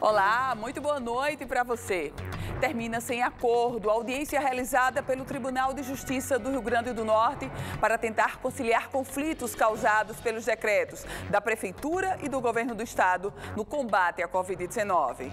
Olá, muito boa noite para você. Termina sem acordo a audiência realizada pelo Tribunal de Justiça do Rio Grande do Norte para tentar conciliar conflitos causados pelos decretos da Prefeitura e do Governo do Estado no combate à Covid-19.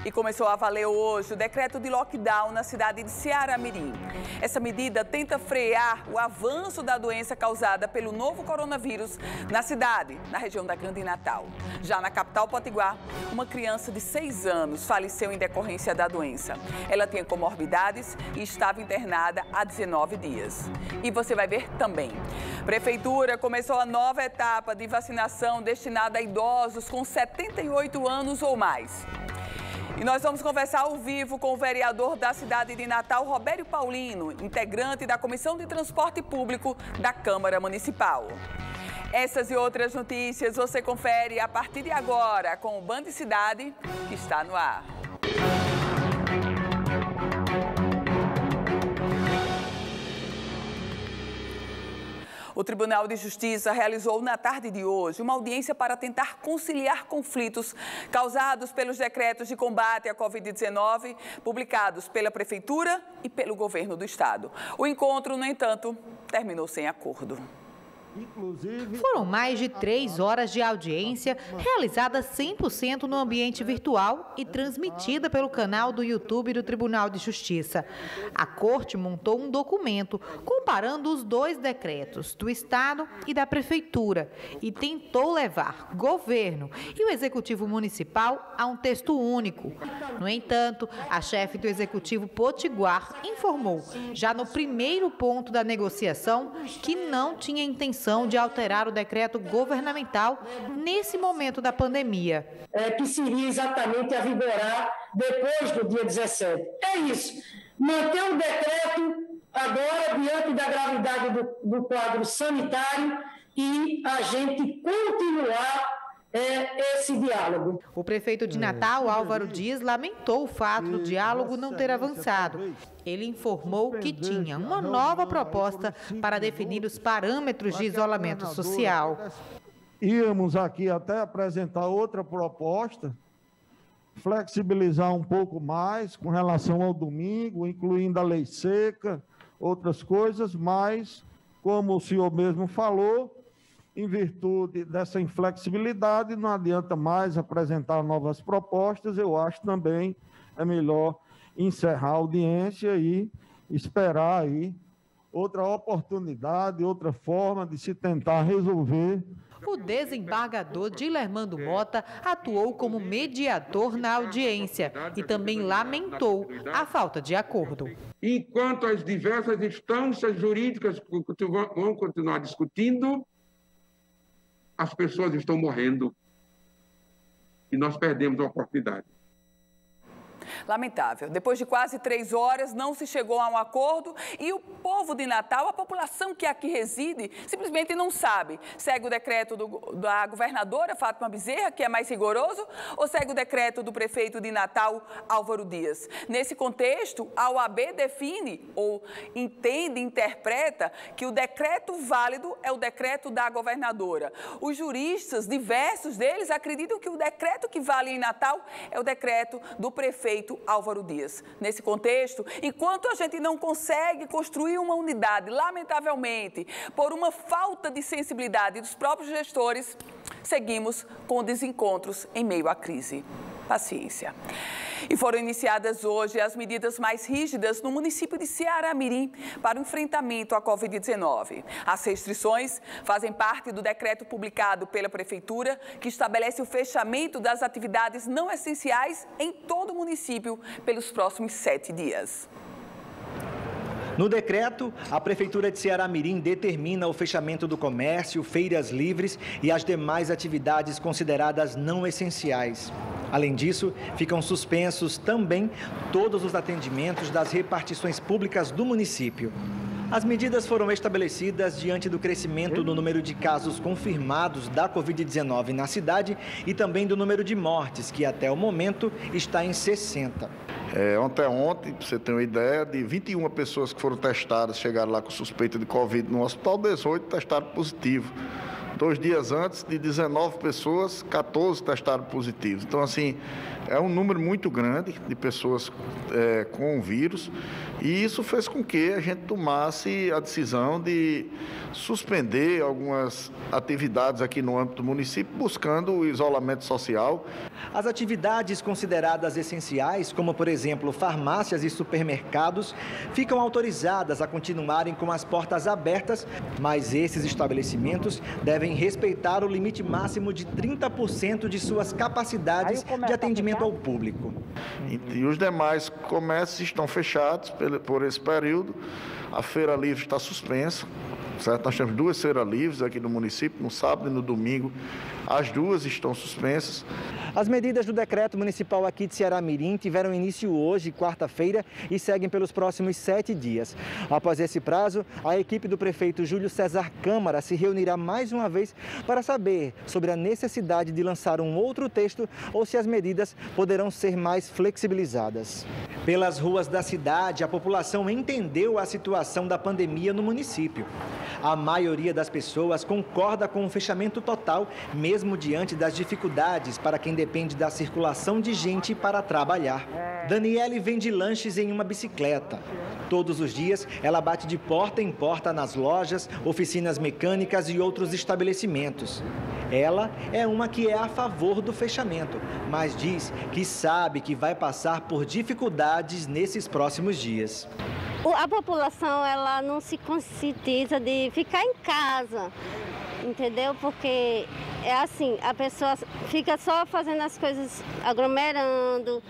E começou a valer hoje o decreto de lockdown na cidade de Ceará-Mirim. Essa medida tenta frear o avanço da doença causada pelo novo coronavírus na cidade, na região da Grande Natal. Já na capital potiguar, uma criança de 6 anos faleceu em decorrência da doença. Ela tinha comorbidades e estava internada há 19 dias. E você vai ver também. Prefeitura começou a nova etapa de vacinação destinada a idosos com 78 anos ou mais. E nós vamos conversar ao vivo com o vereador da cidade de Natal, Robério Paulino, integrante da Comissão de Transporte Público da Câmara Municipal. Essas e outras notícias você confere a partir de agora com o Band Cidade, que está no ar. O Tribunal de Justiça realizou na tarde de hoje uma audiência para tentar conciliar conflitos causados pelos decretos de combate à Covid-19 publicados pela Prefeitura e pelo Governo do Estado. O encontro, no entanto, terminou sem acordo. Foram mais de 3 horas de audiência, realizada 100% no ambiente virtual e transmitida pelo canal do YouTube do Tribunal de Justiça. A Corte montou um documento comparando os 2 decretos, do Estado e da Prefeitura, e tentou levar governo e o Executivo Municipal a um texto único. No entanto, a chefe do Executivo Potiguar informou, já no primeiro ponto da negociação, que não tinha intenção de alterar o decreto governamental nesse momento da pandemia. Que seria exatamente a vigorar depois do dia 17. É isso, manter o decreto agora diante da gravidade do quadro sanitário e a gente continuar esse diálogo. O prefeito de Natal, Álvaro Dias, lamentou o fato do diálogo não ter avançado. Ele informou que tinha uma nova proposta para definir os parâmetros de isolamento social. Íamos aqui até apresentar outra proposta, flexibilizar um pouco mais com relação ao domingo, incluindo a lei seca, outras coisas, mas, como o senhor mesmo falou, em virtude dessa inflexibilidade, não adianta mais apresentar novas propostas. Eu acho também é melhor encerrar a audiência e esperar aí outra oportunidade, outra forma de se tentar resolver. O desembargador Dilermando Mota atuou como mediador na audiência e também lamentou a falta de acordo. Enquanto as diversas instâncias jurídicas vão continuar discutindo, as pessoas estão morrendo e nós perdemos a oportunidade. Lamentável. Depois de quase 3 horas, não se chegou a um acordo e o povo de Natal, a população que aqui reside, simplesmente não sabe. Segue o decreto da governadora Fátima Bezerra, que é mais rigoroso, ou segue o decreto do prefeito de Natal, Álvaro Dias? Nesse contexto, a OAB define ou entende, interpreta que o decreto válido é o decreto da governadora. Os juristas, diversos deles, acreditam que o decreto que vale em Natal é o decreto do prefeito Álvaro Dias. Nesse contexto, enquanto a gente não consegue construir uma unidade, lamentavelmente, por uma falta de sensibilidade dos próprios gestores, seguimos com desencontros em meio à crise. Paciência. E foram iniciadas hoje as medidas mais rígidas no município de Ceará-Mirim para o enfrentamento à Covid-19. As restrições fazem parte do decreto publicado pela Prefeitura, que estabelece o fechamento das atividades não essenciais em todo o município pelos próximos 7 dias. No decreto, a Prefeitura de Ceará-Mirim determina o fechamento do comércio, feiras livres e as demais atividades consideradas não essenciais. Além disso, ficam suspensos também todos os atendimentos das repartições públicas do município. As medidas foram estabelecidas diante do crescimento do número de casos confirmados da Covid-19 na cidade e também do número de mortes, que até o momento está em 60. Ontem, para você ter uma ideia, de 21 pessoas que foram testadas, chegaram lá com suspeita de Covid no hospital, 18 testaram positivo. 2 dias antes, de 19 pessoas, 14 testaram positivos. Então, assim, é um número muito grande de pessoas com o vírus, e isso fez com que a gente tomasse a decisão de suspender algumas atividades aqui no âmbito do município, buscando o isolamento social. As atividades consideradas essenciais, como, por exemplo, farmácias e supermercados, ficam autorizadas a continuarem com as portas abertas, mas esses estabelecimentos devem respeitar o limite máximo de 30% de suas capacidades de atendimento ao público. E os demais comércios estão fechados por esse período. A Feira Livre está suspensa, certo? Nós temos 2 feiras livres aqui no município, no sábado e no domingo. As 2 estão suspensas. As medidas do decreto municipal aqui de Ceará-Mirim tiveram início hoje, quarta-feira, e seguem pelos próximos 7 dias. Após esse prazo, a equipe do prefeito Júlio César Câmara se reunirá mais uma vez para saber sobre a necessidade de lançar um outro texto ou se as medidas poderão ser mais flexibilizadas. Pelas ruas da cidade, a população entendeu a situação da pandemia no município. A maioria das pessoas concorda com o fechamento total, mesmo diante das dificuldades para quem depende da circulação de gente para trabalhar. Daniele vende lanches em uma bicicleta. Todos os dias, ela bate de porta em porta nas lojas, oficinas mecânicas e outros estabelecimentos. Ela é uma que é a favor do fechamento, mas diz que sabe que vai passar por dificuldades nesses próximos dias. A população, ela não se conscientiza de ficar em casa, entendeu? Porque é assim, a pessoa fica só fazendo as coisas, aglomerando,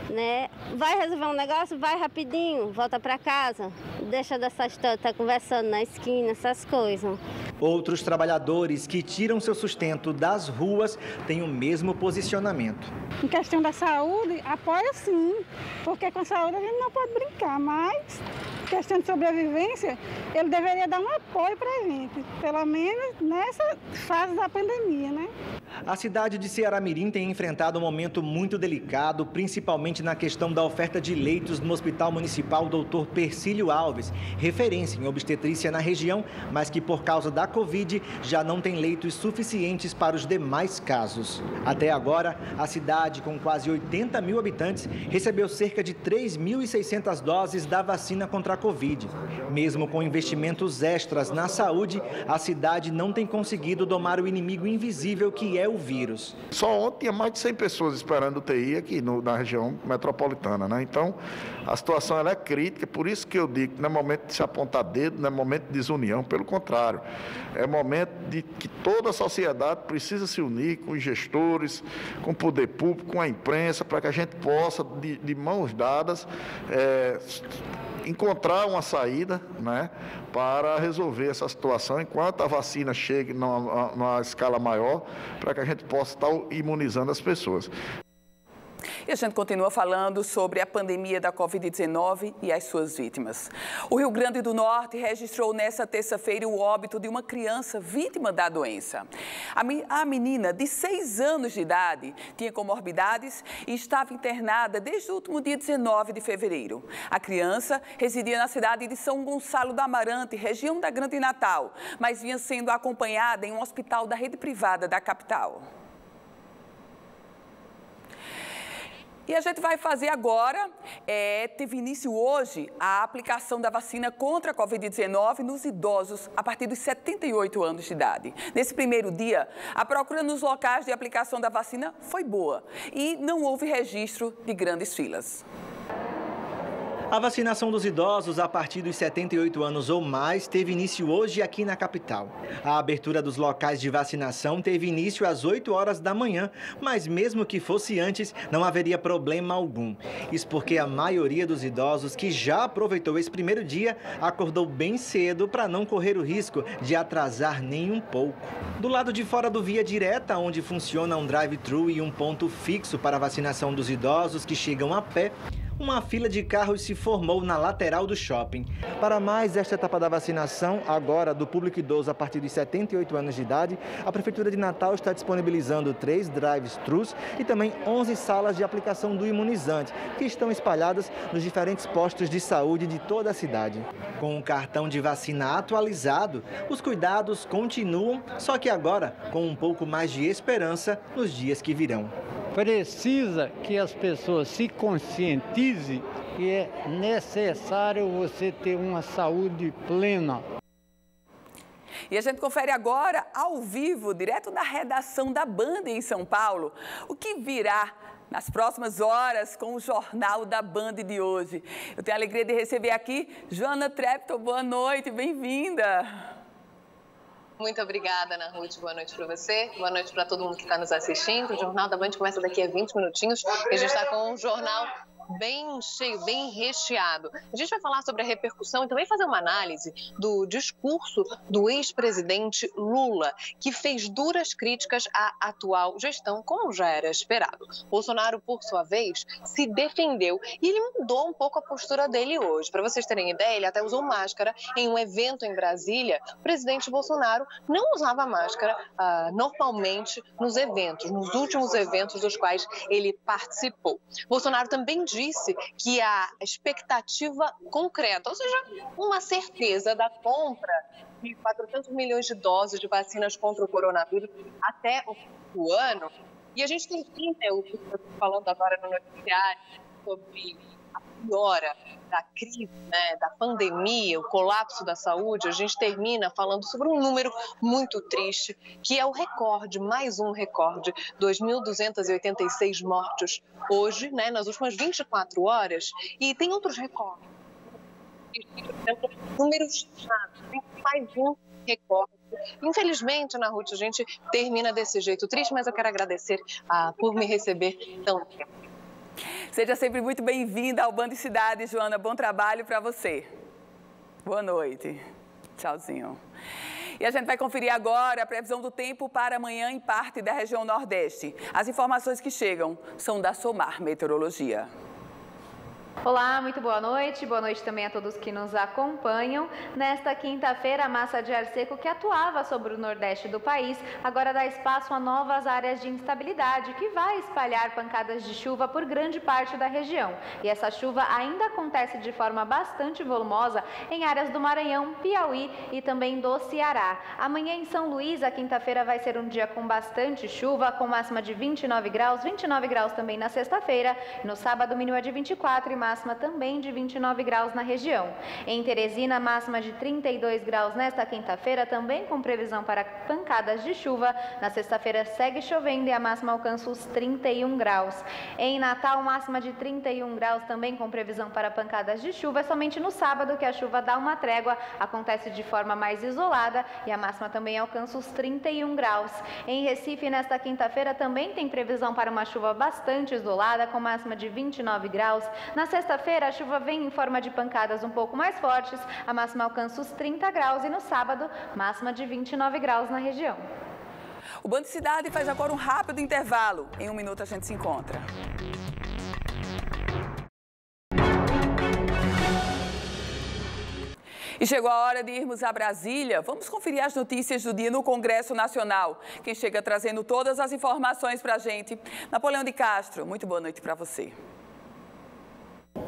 né? Vai resolver um negócio, vai rapidinho, volta para casa, deixa dessa história, tá conversando na esquina, essas coisas. Outros trabalhadores que tiram seu sustento das ruas têm o mesmo posicionamento. Em questão da saúde, apoio sim, porque com a saúde a gente não pode brincar, mas em questão de sobrevivência, ele deveria dar um apoio para a gente, pelo menos nessa fase da pandemia, né? A cidade de Ceará-Mirim tem enfrentado um momento muito delicado, principalmente na questão da oferta de leitos no Hospital Municipal Dr. Persílio Alves, referência em obstetrícia na região, mas que por causa da Covid já não tem leitos suficientes para os demais casos. Até agora, a cidade, com quase 80 mil habitantes, recebeu cerca de 3.600 doses da vacina contra a Covid. Mesmo com investimentos extras na saúde, a cidade não tem conseguido domar o inimigo invisível que é o vírus. Só ontem tinha mais de 100 pessoas esperando UTI aqui na região metropolitana, né? Então, a situação ela é crítica, por isso que eu digo que não é momento de se apontar dedo, não é momento de desunião, pelo contrário. É momento de que toda a sociedade precisa se unir com os gestores, com o poder público, com a imprensa, para que a gente possa, de mãos dadas, encontrar uma saída, né, para resolver essa situação enquanto a vacina chegue numa escala maior, para que a gente possa estar imunizando as pessoas. E a gente continua falando sobre a pandemia da Covid-19 e as suas vítimas. O Rio Grande do Norte registrou nesta terça-feira o óbito de uma criança vítima da doença. A menina, de 6 anos de idade, tinha comorbidades e estava internada desde o último dia 19 de fevereiro. A criança residia na cidade de São Gonçalo do Amarante, região da Grande Natal, mas vinha sendo acompanhada em um hospital da rede privada da capital. E a gente vai fazer agora, teve início hoje a aplicação da vacina contra a Covid-19 nos idosos a partir dos 78 anos de idade. Nesse primeiro dia, a procura nos locais de aplicação da vacina foi boa e não houve registro de grandes filas. A vacinação dos idosos a partir dos 78 anos ou mais teve início hoje aqui na capital. A abertura dos locais de vacinação teve início às 8 horas da manhã, mas mesmo que fosse antes, não haveria problema algum. Isso porque a maioria dos idosos que já aproveitou esse primeiro dia acordou bem cedo para não correr o risco de atrasar nem um pouco. Do lado de fora do Via Direta, onde funciona um drive-thru e um ponto fixo para a vacinação dos idosos que chegam a pé, uma fila de carros se formou na lateral do shopping. Para mais esta etapa da vacinação, agora do público idoso a partir de 78 anos de idade, a Prefeitura de Natal está disponibilizando 3 drive-thrus e também 11 salas de aplicação do imunizante, que estão espalhadas nos diferentes postos de saúde de toda a cidade. Com o cartão de vacina atualizado, os cuidados continuam, só que agora com um pouco mais de esperança nos dias que virão. Precisa que as pessoas se conscientizem que é necessário você ter uma saúde plena. E a gente confere agora, ao vivo, direto da redação da Band em São Paulo, o que virá nas próximas horas com o Jornal da Band de hoje. Eu tenho a alegria de receber aqui Joana Treptow. Boa noite, bem-vinda. Muito obrigada, Ana Ruth. Boa noite para você. Boa noite para todo mundo que está nos assistindo. O Jornal da Band começa daqui a 20 minutinhos. E a gente está com um jornal bem cheio, bem recheado. A gente vai falar sobre a repercussão e também fazer uma análise do discurso do ex-presidente Lula, que fez duras críticas à atual gestão, como já era esperado. Bolsonaro, por sua vez, se defendeu e ele mudou um pouco a postura dele hoje. Para vocês terem ideia, ele até usou máscara em um evento em Brasília. O presidente Bolsonaro não usava máscara normalmente nos últimos eventos dos quais ele participou. Bolsonaro também disse que a expectativa concreta, ou seja, uma certeza da compra de 400 milhões de doses de vacinas contra o coronavírus até o ano. E a gente tem o que eu estou falando agora no noticiário sobre a piora da crise, né, da pandemia, o colapso da saúde. A gente termina falando sobre um número muito triste, que é o recorde, mais um recorde, 2.286 mortos hoje, né, nas últimas 24 horas. E tem outros recordes. Números chatos, tem mais um recorde. Infelizmente, Ana Ruth, a gente termina desse jeito triste, mas eu quero agradecer por me receber tão tempo. Seja sempre muito bem-vinda ao Band Cidade, Joana. Bom trabalho para você. Boa noite. Tchauzinho. E a gente vai conferir agora a previsão do tempo para amanhã em parte da região Nordeste. As informações que chegam são da Somar Meteorologia. Olá, muito boa noite também a todos que nos acompanham. Nesta quinta-feira, a massa de ar seco que atuava sobre o nordeste do país agora dá espaço a novas áreas de instabilidade que vai espalhar pancadas de chuva por grande parte da região. E essa chuva ainda acontece de forma bastante volumosa em áreas do Maranhão, Piauí e também do Ceará. Amanhã em São Luís, a quinta-feira vai ser um dia com bastante chuva, com máxima de 29 graus também na sexta-feira. No sábado, mínima de 24 e máxima também de 29 graus na região. Em Teresina, máxima de 32 graus nesta quinta-feira, também com previsão para pancadas de chuva. Na sexta-feira segue chovendo e a máxima alcança os 31 graus. Em Natal, máxima de 31 graus também com previsão para pancadas de chuva. É somente no sábado que a chuva dá uma trégua, acontece de forma mais isolada e a máxima também alcança os 31 graus. Em Recife, nesta quinta-feira, também tem previsão para uma chuva bastante isolada, com máxima de 29 graus. Na sexta-feira, a chuva vem em forma de pancadas um pouco mais fortes, a máxima alcança os 30 graus e no sábado, máxima de 29 graus na região. O Band Cidade faz agora um rápido intervalo. Em 1 minuto a gente se encontra. E chegou a hora de irmos a Brasília. Vamos conferir as notícias do dia no Congresso Nacional. Quem chega trazendo todas as informações para a gente, Napoleão de Castro. Muito boa noite para você.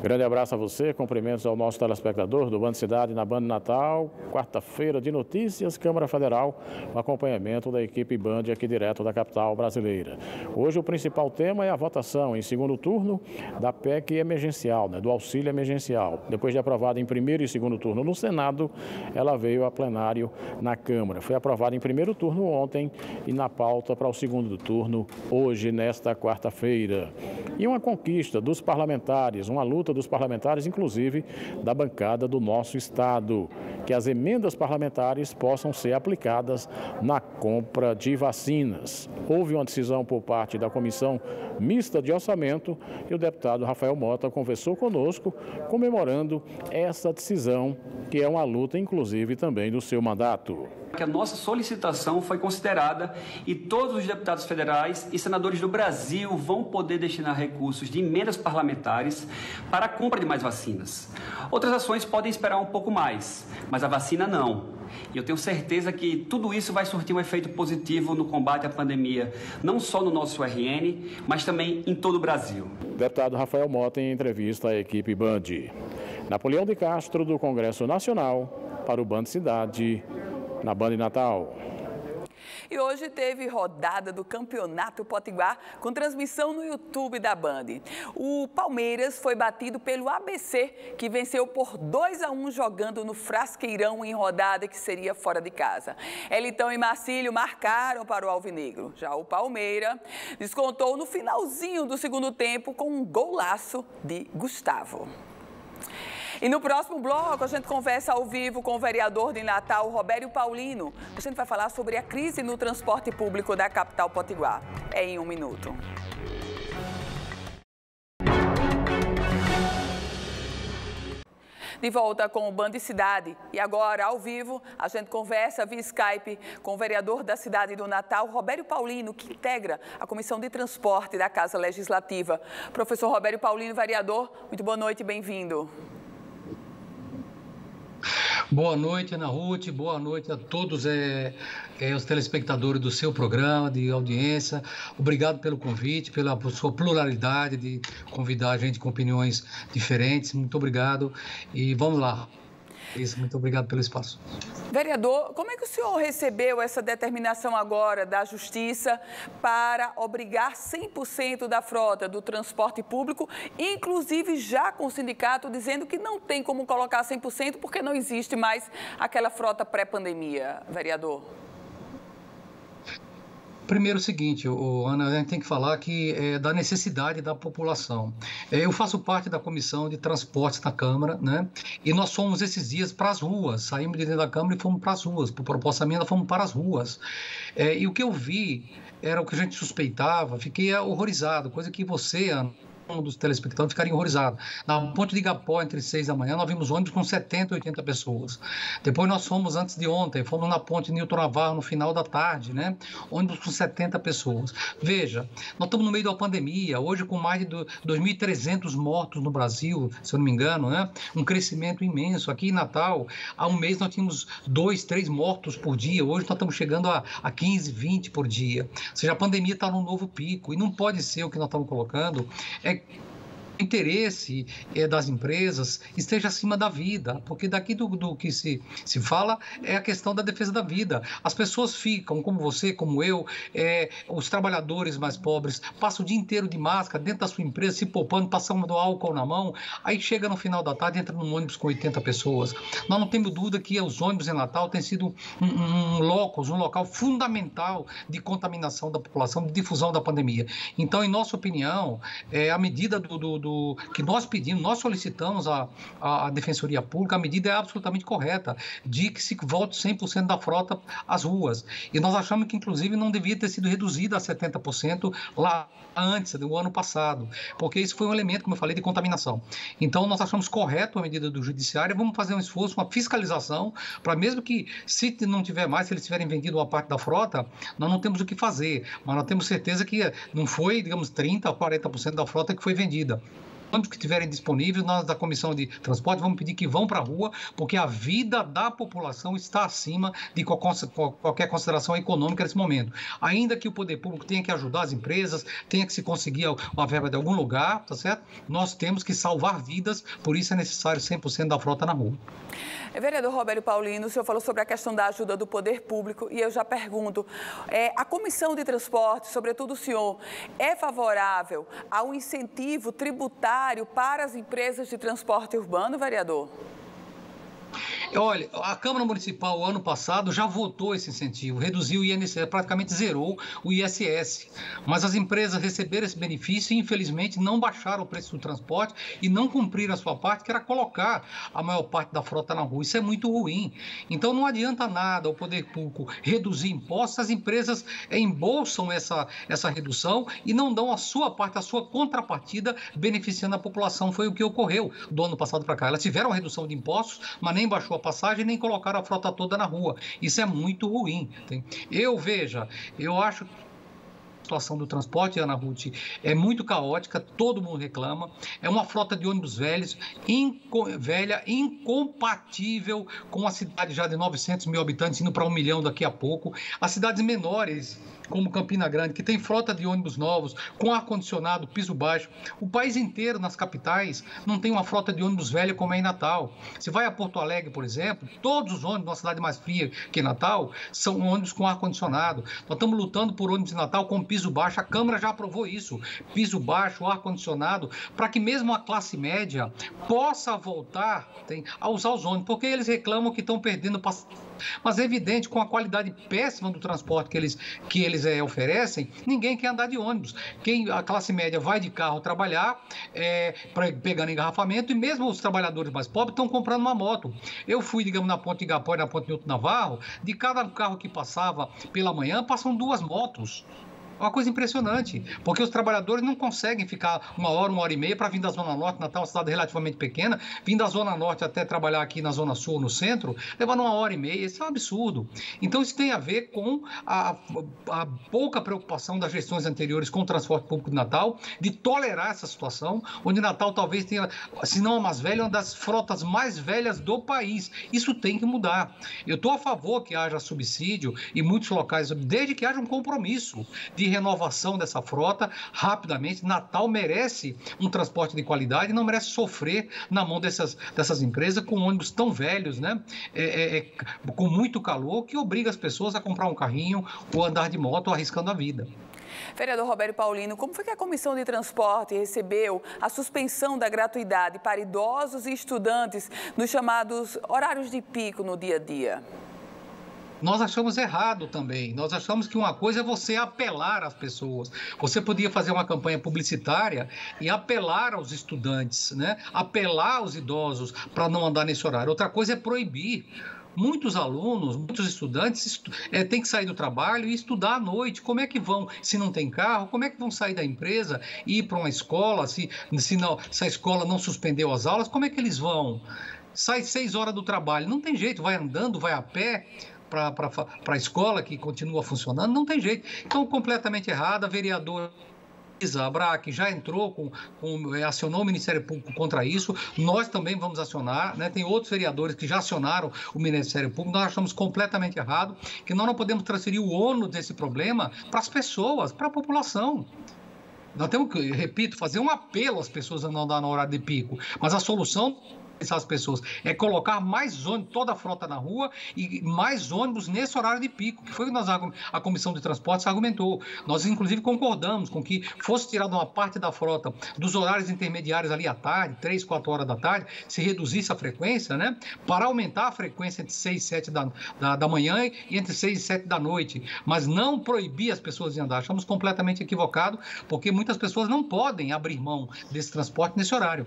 Grande abraço a você, cumprimentos ao nosso telespectador do Band Cidade na Band Natal, quarta-feira de notícias, Câmara Federal, o acompanhamento da equipe Band aqui direto da capital brasileira. Hoje o principal tema é a votação em segundo turno da PEC emergencial, do auxílio emergencial. Depois de aprovada em primeiro e segundo turno no Senado, ela veio a plenário na Câmara. Foi aprovada em primeiro turno ontem e na pauta para o segundo turno hoje, nesta quarta-feira. E uma conquista dos parlamentares, uma luta dos parlamentares, inclusive da bancada do nosso Estado, que as emendas parlamentares possam ser aplicadas na compra de vacinas. Houve uma decisão por parte da Comissão Mista de Orçamento e o deputado Rafael Mota conversou conosco, comemorando essa decisão, que é uma luta, inclusive, também do seu mandato. Que a nossa solicitação foi considerada e todos os deputados federais e senadores do Brasil vão poder destinar recursos de emendas parlamentares para a compra de mais vacinas. Outras ações podem esperar um pouco mais, mas a vacina não. E eu tenho certeza que tudo isso vai surtir um efeito positivo no combate à pandemia, não só no nosso RN, mas também em todo o Brasil. Deputado Rafael Mota em entrevista à equipe Band. Napoleão de Castro, do Congresso Nacional, para o Band Cidade, na Band Natal. E hoje teve rodada do Campeonato Potiguar com transmissão no YouTube da Band. O Palmeiras foi batido pelo ABC, que venceu por 2-1 jogando no Frasqueirão em rodada que seria fora de casa. Elitão e Marcílio marcaram para o Alvinegro. Já o Palmeiras descontou no finalzinho do segundo tempo com um golaço de Gustavo. E no próximo bloco, a gente conversa ao vivo com o vereador de Natal, Robério Paulino. A gente vai falar sobre a crise no transporte público da capital potiguar. É em 1 minuto. De volta com o Band Cidade. E agora, ao vivo, a gente conversa via Skype com o vereador da cidade do Natal, Robério Paulino, que integra a Comissão de Transporte da Casa Legislativa. Professor Robério Paulino, vereador, muito boa noite e bem-vindo. Boa noite, Ana Ruth, boa noite a todos os telespectadores do seu programa de audiência. Obrigado pelo convite, pela sua pluralidade de convidar a gente com opiniões diferentes. Muito obrigado e vamos lá. Isso, muito obrigado pelo espaço. Vereador, como é que o senhor recebeu essa determinação agora da Justiça para obrigar 100% da frota do transporte público, inclusive já com o sindicato dizendo que não tem como colocar 100% porque não existe mais aquela frota pré-pandemia, vereador? Primeiro o seguinte, Ana, a gente tem que falar que da necessidade da população. Eu faço parte da Comissão de Transportes da Câmara, né? E nós fomos esses dias para as ruas, saímos de dentro da Câmara e fomos para as ruas. Por proposta minha, nós fomos para as ruas. E o que eu vi era o que a gente suspeitava, fiquei horrorizado, coisa que você, Ana, dos telespectadores ficariam horrorizados. Na ponte de Igapó, entre 6 da manhã, nós vimos ônibus com 70, 80 pessoas. Depois nós fomos, antes de ontem, fomos na ponte Nilton Navarro no final da tarde, né? Ônibus com 70 pessoas. Veja, nós estamos no meio da pandemia, hoje com mais de 2.300 mortos no Brasil, se eu não me engano, né? Um crescimento imenso. Aqui em Natal, há um mês nós tínhamos 2, 3 mortos por dia, hoje nós estamos chegando a 15, 20 por dia. Ou seja, a pandemia está num novo pico, e não pode ser o que nós estamos colocando, o interesse das empresas esteja acima da vida, porque daqui do que se fala é a questão da defesa da vida. As pessoas ficam, como você, como eu, os trabalhadores mais pobres, passam o dia inteiro de máscara dentro da sua empresa, se poupando, passando álcool na mão, aí chega no final da tarde, entra num ônibus com 80 pessoas. Nós não temos dúvida que os ônibus em Natal têm sido um local fundamental de contaminação da população, de difusão da pandemia. Então, em nossa opinião, a medida que nós pedimos, nós solicitamos à Defensoria Pública, a medida é absolutamente correta, de que se volte 100% da frota às ruas. E nós achamos que, inclusive, não devia ter sido reduzida a 70% lá antes, do ano passado, porque isso foi um elemento, como eu falei, de contaminação. Então, nós achamos correto a medida do Judiciário, vamos fazer um esforço, uma fiscalização, para mesmo que, se não tiver mais, se eles tiverem vendido uma parte da frota, nós não temos o que fazer, mas nós temos certeza que não foi, digamos, 30% ou 40% da frota que foi vendida. Quando que estiverem disponíveis, nós da Comissão de Transporte vamos pedir que vão para a rua, porque a vida da população está acima de qualquer consideração econômica nesse momento. Ainda que o poder público tenha que ajudar as empresas, tenha que se conseguir uma verba de algum lugar, tá certo? Nós temos que salvar vidas, por isso é necessário 100% da frota na rua. Vereador Robério Paulino, o senhor falou sobre a questão da ajuda do poder público e eu já pergunto, a Comissão de Transporte, sobretudo o senhor, é favorável ao incentivo tributário para as empresas de transporte urbano, vereador? Olha, a Câmara Municipal, ano passado, já votou esse incentivo, reduziu o INSS, praticamente zerou o ISS. Mas as empresas receberam esse benefício e, infelizmente, não baixaram o preço do transporte e não cumpriram a sua parte, que era colocar a maior parte da frota na rua. Isso é muito ruim. Então, não adianta nada o poder público reduzir impostos, as empresas embolsam essa redução e não dão a sua parte, a sua contrapartida, beneficiando a população. Foi o que ocorreu do ano passado para cá. Elas tiveram a redução de impostos, mas nem baixou a passagem nem colocaram a frota toda na rua. Isso é muito ruim. Eu acho que a situação do transporte, Ana Ruth, é muito caótica, todo mundo reclama. É uma frota de ônibus velha, incompatível com a cidade já de 900 mil habitantes, indo para 1 milhão daqui a pouco. As cidades menores, como Campina Grande, que tem frota de ônibus novos, com ar-condicionado, piso baixo. O país inteiro, nas capitais, não tem uma frota de ônibus velha como é em Natal. Se vai a Porto Alegre, por exemplo, todos os ônibus, uma cidade mais fria que Natal, são ônibus com ar-condicionado. Nós estamos lutando por ônibus de Natal com piso baixo. A Câmara já aprovou isso. Piso baixo, ar-condicionado, para que mesmo a classe média possa voltar a usar os ônibus, porque eles reclamam que estão perdendo passageiros. Mas é evidente, com a qualidade péssima do transporte que eles oferecem, ninguém quer andar de ônibus. A classe média vai de carro trabalhar, pegando engarrafamento, e mesmo os trabalhadores mais pobres estão comprando uma moto. Eu fui, digamos, na Ponte Igapó e na Ponte Newton Navarro, de cada carro que passava pela manhã, passam 2 motos. É uma coisa impressionante, porque os trabalhadores não conseguem ficar 1 hora, 1 hora e meia para vir da Zona Norte. Natal é uma cidade relativamente pequena, vir da Zona Norte até trabalhar aqui na Zona Sul, no centro, levando 1 hora e meia. Isso é um absurdo. Então, isso tem a ver com a pouca preocupação das gestões anteriores com o transporte público de Natal, de tolerar essa situação, onde Natal talvez tenha, se não a mais velha, uma das frotas mais velhas do país. Isso tem que mudar. Eu estou a favor que haja subsídio em muitos locais, desde que haja um compromisso de renovação dessa frota rapidamente. Natal merece um transporte de qualidade e não merece sofrer na mão dessas empresas com ônibus tão velhos, né? Com muito calor, que obriga as pessoas a comprar um carrinho ou andar de moto arriscando a vida. Vereador Roberto Paulino, como foi que a Comissão de Transporte recebeu a suspensão da gratuidade para idosos e estudantes nos chamados horários de pico no dia a dia? Nós achamos errado também. Nós achamos que uma coisa é você apelar às pessoas. Você podia fazer uma campanha publicitária e apelar aos estudantes, né? Apelar aos idosos para não andar nesse horário. Outra coisa é proibir. Muitos alunos, muitos estudantes têm que sair do trabalho e estudar à noite. Como é que vão, se não tem carro, como é que vão sair da empresa e ir para uma escola, se a escola não suspendeu as aulas, como é que eles vão? Sai 6 horas do trabalho, não tem jeito, vai andando, vai a pé para a escola que continua funcionando, não tem jeito. Então, completamente errada. A vereadora Abrac já entrou, acionou o Ministério Público contra isso. Nós também vamos acionar, né? Tem outros vereadores que já acionaram o Ministério Público. Nós achamos completamente errado, que nós não podemos transferir o ônus desse problema para as pessoas, para a população. Nós temos que, repito, fazer um apelo às pessoas a não andar no horário de pico, mas a solução essas pessoas é colocar mais ônibus, toda a frota na rua e mais ônibus nesse horário de pico, que foi o que a Comissão de Transportes argumentou. Nós, inclusive, concordamos com que fosse tirada uma parte da frota dos horários intermediários ali à tarde, 3, 4 horas da tarde, se reduzisse a frequência, né, para aumentar a frequência entre 6 e 7 da manhã e entre 6 e 7 da noite, mas não proibir as pessoas de andar. Achamos completamente equivocado, porque muitas pessoas não podem abrir mão desse transporte nesse horário.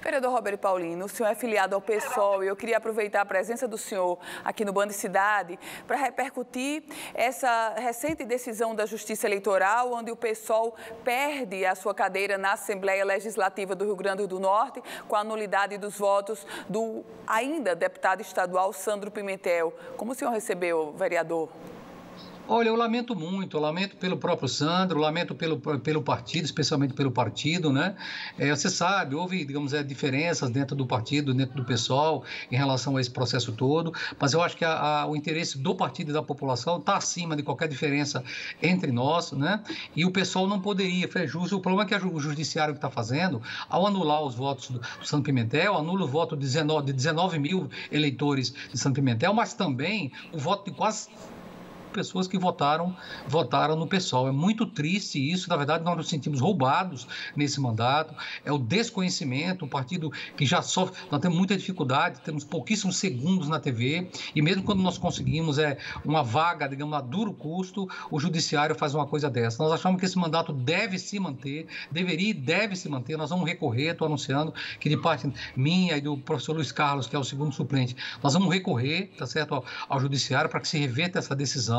Vereador Roberto Paulino, o senhor é filiado ao PSOL e eu queria aproveitar a presença do senhor aqui no Band Cidade para repercutir essa recente decisão da Justiça Eleitoral, onde o PSOL perde a sua cadeira na Assembleia Legislativa do Rio Grande do Norte com a nulidade dos votos do ainda deputado estadual Sandro Pimentel. Como o senhor recebeu, vereador? Olha, eu lamento muito, eu lamento pelo próprio Sandro, lamento pelo partido, especialmente pelo partido, né? Você sabe, houve, digamos, diferenças dentro do partido, dentro do PSOL, em relação a esse processo todo, mas eu acho que o interesse do partido e da população está acima de qualquer diferença entre nós, né? E o PSOL não poderia, foi justo. O problema é que o judiciário que está fazendo, ao anular os votos do Sandro Pimentel, anula o voto de 19 mil eleitores de Sandro Pimentel, mas também o voto de quase pessoas que votaram no PSOL. É muito triste isso, na verdade nós nos sentimos roubados nesse mandato, é o desconhecimento, um partido que já sofre, nós temos muita dificuldade, temos pouquíssimos segundos na TV, e mesmo quando nós conseguimos uma vaga, digamos, a duro custo, o judiciário faz uma coisa dessa. Nós achamos que esse mandato deve se manter, deveria e deve se manter, nós vamos recorrer, estou anunciando que de parte minha e do professor Luiz Carlos, que é o segundo suplente, nós vamos recorrer, tá certo, ao judiciário para que se reverta essa decisão.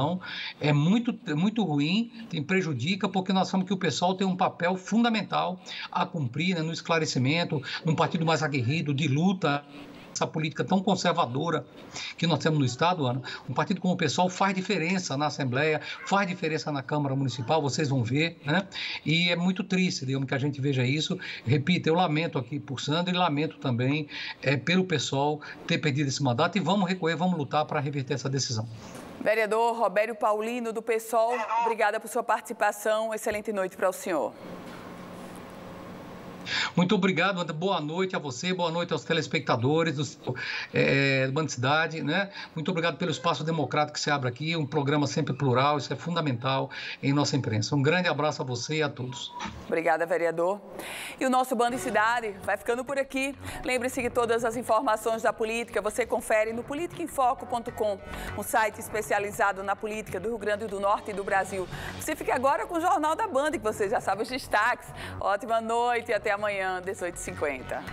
É muito ruim, prejudica, porque nós sabemos que o PSOL tem um papel fundamental a cumprir, né, no esclarecimento, num partido mais aguerrido, de luta essa política tão conservadora que nós temos no Estado, Ana, um partido como o PSOL faz diferença na Assembleia, faz diferença na Câmara Municipal, vocês vão ver, né? E é muito triste, digamos, que a gente veja isso. Repito, eu lamento aqui por Sandro e lamento também pelo PSOL ter perdido esse mandato e vamos recorrer, vamos lutar para reverter essa decisão. Vereador Robério Paulino, do PSOL, obrigada por sua participação. Excelente noite para o senhor. Muito obrigado, boa noite a você, boa noite aos telespectadores do Band Cidade, né? Muito obrigado pelo espaço democrático que se abre aqui, um programa sempre plural, isso é fundamental em nossa imprensa. Um grande abraço a você e a todos. Obrigada, vereador. E o nosso Band Cidade vai ficando por aqui. Lembre-se que todas as informações da política você confere no politicaemfoco.com, um site especializado na política do Rio Grande do Norte e do Brasil. Você fica agora com o Jornal da Band, que você já sabe os destaques. Ótima noite e até amanhã, 18h50.